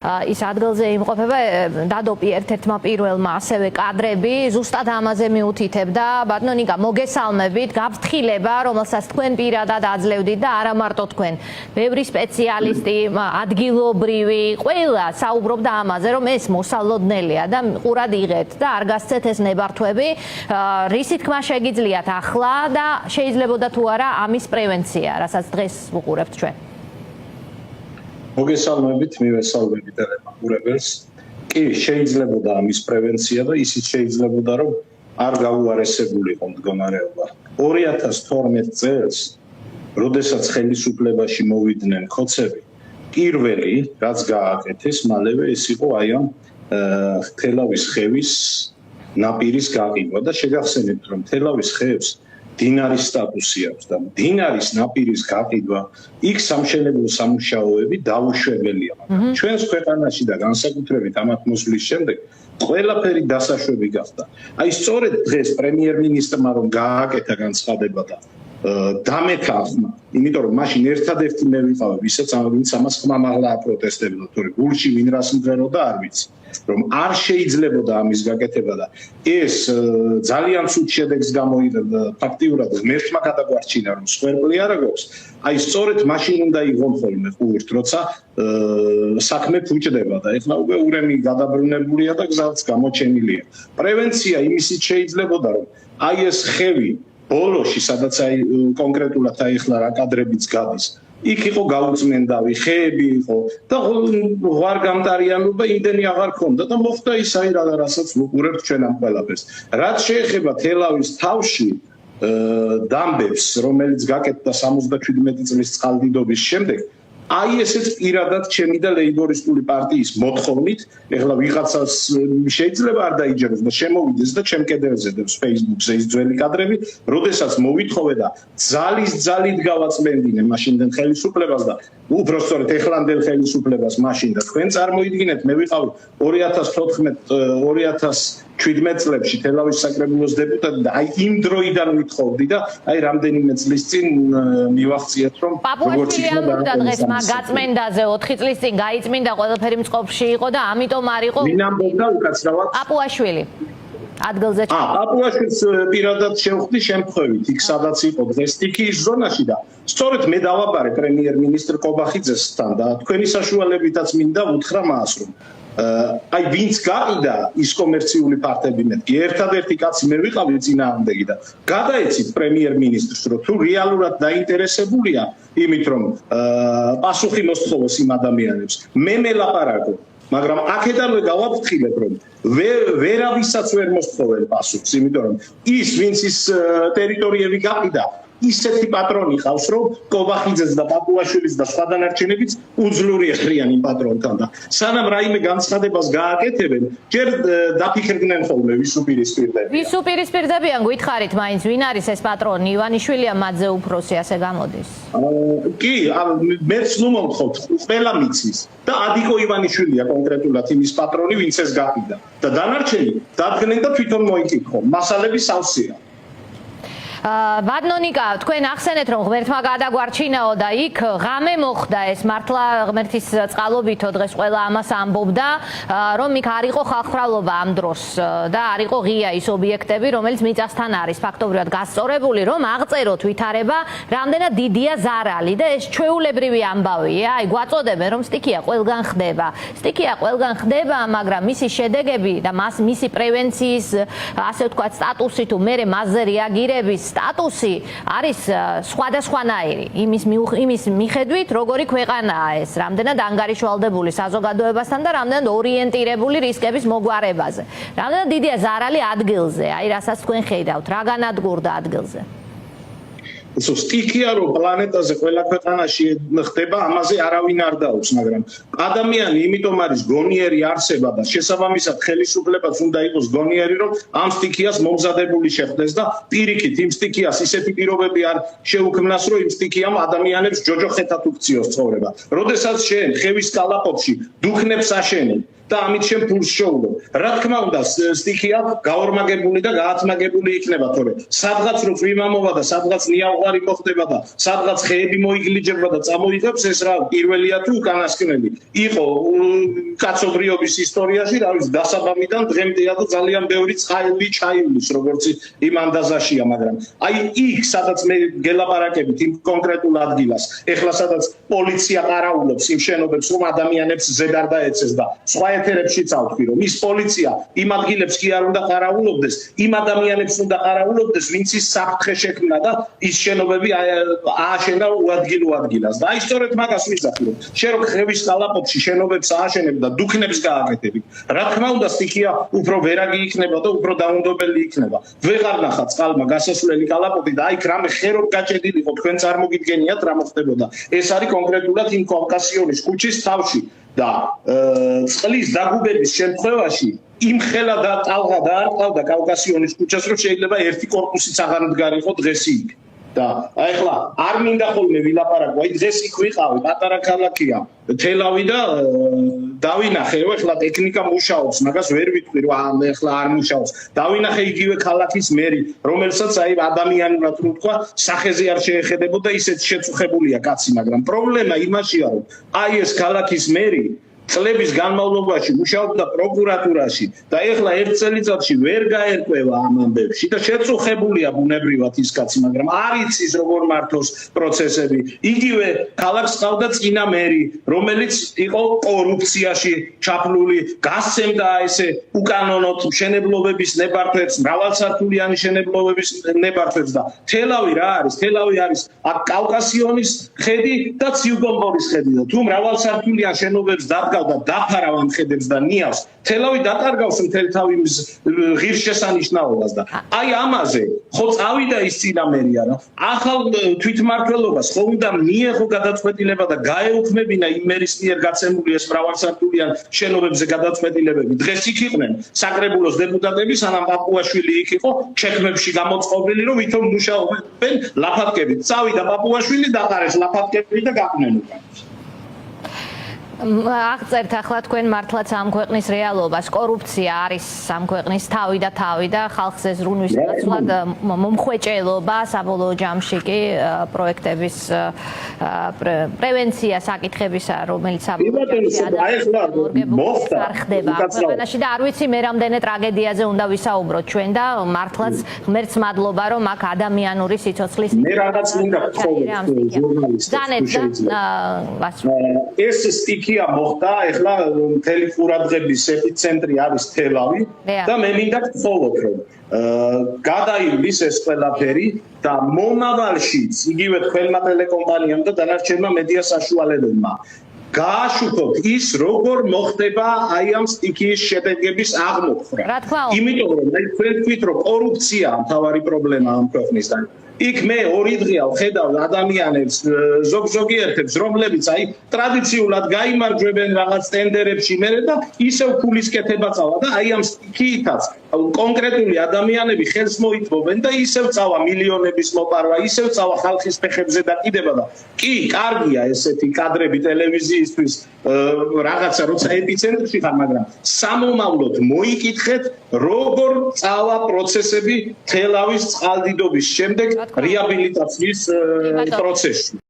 ის ადგილზე იმყოფება დადოპი ერთ-ერთმა პირველმა ასევე კადრები ზუსტად ამაზე მიუთითებდა ბატონო ნიკა მოგესალმებით გაფრთხილება რომელსაც თქვენ პირადად აძლევდით და არა მარტო თქვენ ბევრი სპეციალისტი ადგილობრივი ყველა საუბრობდა ამაზე რომ ეს მოსალოდნელია და ყურად იღეთ და არ გასცეთ ეს ნებართვები რისი თქმა შეგიძლიათ ახლა და შეიძლებოდა თუ არა ამის პრევენცია რასაც დღეს ვუყურებთ ჩვენ მოგესალმებით, მივესალმებით ელემენტურებელს. კი, შეიძლებოდა ამის პრევენცია და ისიც შეიძლებოდა რომ არ გაუარესებულიყო მდგომარეობა. 2012 წელს, როდესაც ხელისუფლებაში მოვიდნენ ხოცები, პირველი რაც გააკეთეს, მალევე ეს იყო აი ამ თელავის ხევის ნაპირის გაყიდვა და შეგახსენებთ რომ თელავის ხევს დინარის სტატუსი აქვს და დინარის ნაპირის გაყიდვა იქ სამშენებლო სამუშაოები დაუშვებელია. ჩვენს ქვეყანაში და განსაკუთრებით ამ ატმოსფერის შემდეგ ყველაფერი დასაშვები გახდა. აი სწორედ დღეს პრემიერ-მინისტრმა რომ გააკეთა განცხადება და დამეთა ახლა, იმიტომ რომ მაშინ ერთადერთი მე ვიყავ, ვინც ამას ხმამაღლა აპროტესტებდა, თორე გულში ვინ რას მღეროდა არ ვიცი. რომ არ შეიძლებოდა ამის გაკეთება და ეს ძალიან ცუდ შედეგს გამოიღებდა ფაქტიურად ღმერთმა გადაგვარჩინა რომ სვერპლი არ აქვს აი სწორედ მაშინ უნდა იღონ ხოლმე ყურთ როცა საქმე ფუჭდება და ეხლა უკვე ურემი გადაბრუნებულია და გზაც გამოჩენილია პრევენცია იმისით შეიძლებოდა რომ აი ეს ხევი ბოლოში სადაც აი კონკრეტულად აი ეხლა რა კადრებიც გადის იქ იყო გაუწმენდავი ხეები იყო და ვარ გამტარიანობა იმდენი აღარ ქონდა და მოხდა ის აი რასაც ვუყურებთ ჩვენ ამ ყველაფერს რაც შეეხება თელავის თავში დამბებს რომელიც გაკეთდა 77 წლის წყალდიდობის შემდეგ აი ესეც პირადად ჩემი და ლეიბორისტული პარტიის მოთხოვნით ეხლა ვიღაცას შეიძლება არ დაიჯეროს და შემოვიდეს და ჩემ კედელზე დებს Facebook-ზე ის ძველი კადრები, როდესაც მოვითხოვე და ძალით გავაწმენდინე მაშინდელ ხელისუფლებას და უბრალოდ ეხლანდელ ხელისუფლებას მაშინ და თქვენ წარმოიდგინეთ მე ვიყავ 2017 წლებში თელავის საკრებულოს დეპუტატი და აი იმ დროიდან ვითხოვდი და აი რამდენიმე წლის წინ მივახციეთ რომ როგორც იქნება დღეს გაწმენდაზე 4 წლის წინ გაიწმინდა ყველაფერი მწყობში იყო და ამიტომ არ იყო ვინ ამბობდა უკაცრავად პაპუაშვილი ადგილზე პაპუაშვილს პირადად შევხვდი შემთხვევით იქ სადაც იყო დღეს სტიქიის ზონაში და სწორედ მე დავაბარე პრემიერ-მინისტრ კობახიძესთან და თქვენი საშუალებითაც მინდა უთხრა მას რომ აი ვინც გაყიდა ის კომერციული ფაქტები მეთქი ერთადერთი კაცი მე ვიყავი წინააღმდეგი და გადაეცით პრემიერ-მინისტრს რომ თუ რეალურად დაინტერესებულია იმით რომ პასუხი მოსთხოვოს იმ ადამიანებს მე მელაპარაკო მაგრამ აქედანვე გავაფრთხილებ რომ ვერავისაც ვერ მოსთხოვენ პასუხს იმიტომ რომ ის ვინც ის ტერიტორიები გაყიდა ისეთი პატრონი ყავს რომ კობახიძეს და პაპუაშვილის და სხვა დანარჩენებიც უძლური ხრიან იმ პატრონთან და სანამ რაიმე განცხადებას გააკეთებენ ჯერ დაფიქრდნენ ხოლმე ვის უპირისპირდებიან გითხარით მაინც ვინ არის ეს პატრონი ივანიშვილია მათზე უფროსი ასე გამოდის კი მეც ნუ მომთხოვთ ყველა მიცის და ადიკო ივანიშვილია კონკრეტულად იმის პატრონი ვინც ეს გაყიდა და დანარჩენი დადგნენ და თვითონ მოიკითხო მასალები სავსეა ბატონო ნიკა, თქვენ ახსენეთ რომ ღმერთმა გადაგვარჩინაო და იქ ღამე მოხდა ეს მართლა ღმერთის წყალობითო დღეს ყველა ამას ამბობდა რომ იქ არ იყო ხალხმრავლობა ამ დროს და არ იყო ღია ის ობიექტები რომელიც მიწასთან არის ფაქტობრივად გასწორებული რომ აღწეროთ ვითარება რამდენად დიდია ზარალი და ეს ჩვეულებრივი ამბავია აი გვაწოდებენ რომ სტიქია ყველგან ხდება მაგრამ მისი შედეგები და მისი პრევენციის ასე ვთქვათ სტატუსი თუ მე მასზე რეაგირების სტატუსი არის სხვადასხვანაირი იმის მიხედვით როგორი ქვეყანაა ეს რამდენად ანგარიშვალდებული საზოგადოებასთან და რამდენად ორიენტირებული რისკების მოგვარებაზე რამდენად დიდია ზარალი ადგილზე აი რასაც თქვენ ხედავთ რა განადგურდა ადგილზე სტიქია რომ პლანეტაზე ყველა ქვეყანაში ხდება ამაზე არავინ არ დაობს მაგრამ ადამიანი იმიტომ არის გონიერი არსება და შესაბამისად ხელისუფლებას უნდა იყოს გონიერი რომ ამ სტიქიას მომზადებული შეხვდეს და პირიქით იმ სტიქიას ისეთი პირობები არ შეუქმნას რომ იმ სტიქიამ ადამიანებს ჯოჯოხეთად უქციოს ცხოვრება როდესაც შენ ხევის კალაპოტში დუქნებს აშენებ და ამით შენ ფულს შოულობ. რა თქმა უნდა, სტიქია გაორმაგებული და გაათმაგებული იქნება, თორე სადღაც რო წვიმა მოვა და სადღაც ნიავღარი მოხდება და სადღაც ხეები მოიგლიჯება და წამოიღებს ეს რა პირველია თუ უკანასკნელი. იყო კაცობრიობის ისტორიაში, რა ვიცი, დასაბამიდან დღემდეა და ძალიან ბევრი წყალი ჩაივლის, როგორც იმ ანდაზაშია, მაგრამ აი იქ სადაც მე გელაპარაკებით იმ კონკრეტულ ადგილას, ეხლა სადაც პოლიცია ყარაულობს იმ შენობებს, რომ ადამიანებს ზედ არ დაეცეს და სხვა ეთერებში წავთქვი, რომ ის პოლიცია იმ ადგილებს კი არ უნდა ყარაულობდეს, იმ ადამიანებს უნდა ყარაულობდეს, ვინც ის საფრთხე შექმნა და ის შენობები ააშენა უადგილო ადგილას. და აი სწორედ მაგას ვიზახი, რომ შენ რო ხევის კალაპოტში შენობებს ააშენებ და დუქნებს გააკეთები. რა თქმა უნდა, სტიქია უფრო ვერაგი იქნება და უფრო დაუნდობელი იქნება. ვეღარ ნახა წყალმა გასასვლელი კალაპოტი და აი რამე ხერობ გაჭედილიყო, თქვენ წარმოგიდგენიათ რა მოხდებოდა. ეს არის კონკრეტულად იმ კავკასიონის ქუჩის თავში და წყლის დაგუბების შემთხვევაში იმ ხელა და ტალღა დაარტყავდა კავკასიონის ქუჩას, რომ შეიძლება ერთი კორპუსიც აღარ მდგარიყო დღეს იქ. და ახლა არ მინდა ხოლმე ვილაპარაკო, აი დღეს იქ ვიყავი, პატარა ქალაქია თელავი და დავინახე, რომ ახლა ტექნიკა მუშაობს, მაგას ვერ ვიტყვი, რომ ახლა არ მუშაობს. დავინახე იგივე ქალაქის მერი, რომელსაც აი ადამიანურად რო თქვა, სახეზე არ შეეხედებოდა, ისეთ შეწუხებულია კაცი, მაგრამ პრობლემა იმაშია, რომ აი ეს ქალაქის მერი წლების განმავლობაში მუშაობდა პროკურატურაში და ეხლა ერთ წელიწადში ვერ გაერკვევა ამ ამბებში და შეწუხებულია ბუნებრივად ის კაცი, მაგრამ არ იცის როგორ მართოს პროცესები. იგივე ქალაქს ყავდა წინა მერი, რომელიც იყო კორუფციაში ჩაფლული, გასცემდა ესე უკანონოდ მშენებლობების ნებართვებს, მრავალსართულიანი მშენებლობების ნებართვებს და თელავი რა არის? თელავი არის აქ კავკასიონის ხედი და ციუგომბორის ხედი და თუ მრავალსართულიან შენობებს დადგა და დაფარავ ამ ხედებს და ნიავს, თელავი დაკარგავს მთელ თავის ღირსშესანიშნაობას და აი ამაზე ხო წავიდა ის წინამერია რა. ახალ თვითმმართველობას ხო უნდა მიეღო გადაწყვეტილება და გაეუქმებინა იმ მერის მიერ გაცემული ეს მრავალსართულიან შენობებზე გადაწყვეტილებები. დღეს იქ იყვნენ საკრებულოს დეპუტატები, სანამ პაპუაშვილი იქ იყო შექმებში გამოწყობილი, რომ ვითომ მუშაობენ ლაფატკებით. წავიდა პაპუაშვილი, დაყარეს ლაფატკები და გაყვნენ უკან. აღწერთ ახლა თქვენ მართლაც ამ ქვეყნის რეალობას. კორუფცია არის ამ ქვეყნის თავი და ხალხზე ზრუნვის ნაცვლად მომხვეჭელობა, საბოლოო ჯამში კი პროექტების პრევენცია საკითხებისა, რომელიც ხდება ქვეყანაში და არ ვიცი მე რამდენი ტრაგედიაზე უნდა ვისაუბროთ ჩვენ და მართლაც ღმერთს მადლობა, რომ აქ ადამიანური სიცოცხლის მე რაღაც მინდა ვთხოვოთ ეს სტიქი მოხდა, ეხლა მთელი ყურადღების ეპიცენტრი არის თელავი და მე მინდა ვთხოვოთ, რომ გადაივლის ეს ყველაფერი და მომავალშიც იგივე თქვენმა ტელეკომპანიამ და დანარჩენმა მედია საშუალებებმა გააშუქოთ ის, როგორ მოხდება აი ამ სტიქიის შედეგების აღმოფხვრა. იმიტომ რომ თქვენ თქვით, რომ კორუფციაა მთავარი პრობლემა ამ ქვეყნისთან. იქ მე ორი დღეა ვხედავ ადამიანებს, ზოგიერთებს, რომლებიც აი ტრადიციულად გაიმარჯვებენ რაღაც ტენდერებში მერე და ისევ ფულის კეთება წავა და აი ამ სტიქიითაც კონკრეტული ადამიანები ხელს მოითმობენ და ისევ წავა მილიონების მოპარვა, ისევ წავა ხალხის ფეხებზე დაკიდება და კი, კარგია ესეთი კადრები ტელევიზიისთვის რაღაცა როცა ეპიცენტრში ხარ, მაგრამ სამომავლოდ მოიკითხეთ, როგორ წავა პროცესები თელავის წყალდიდობის შემდეგ რეაბილიტაციის პროცესში.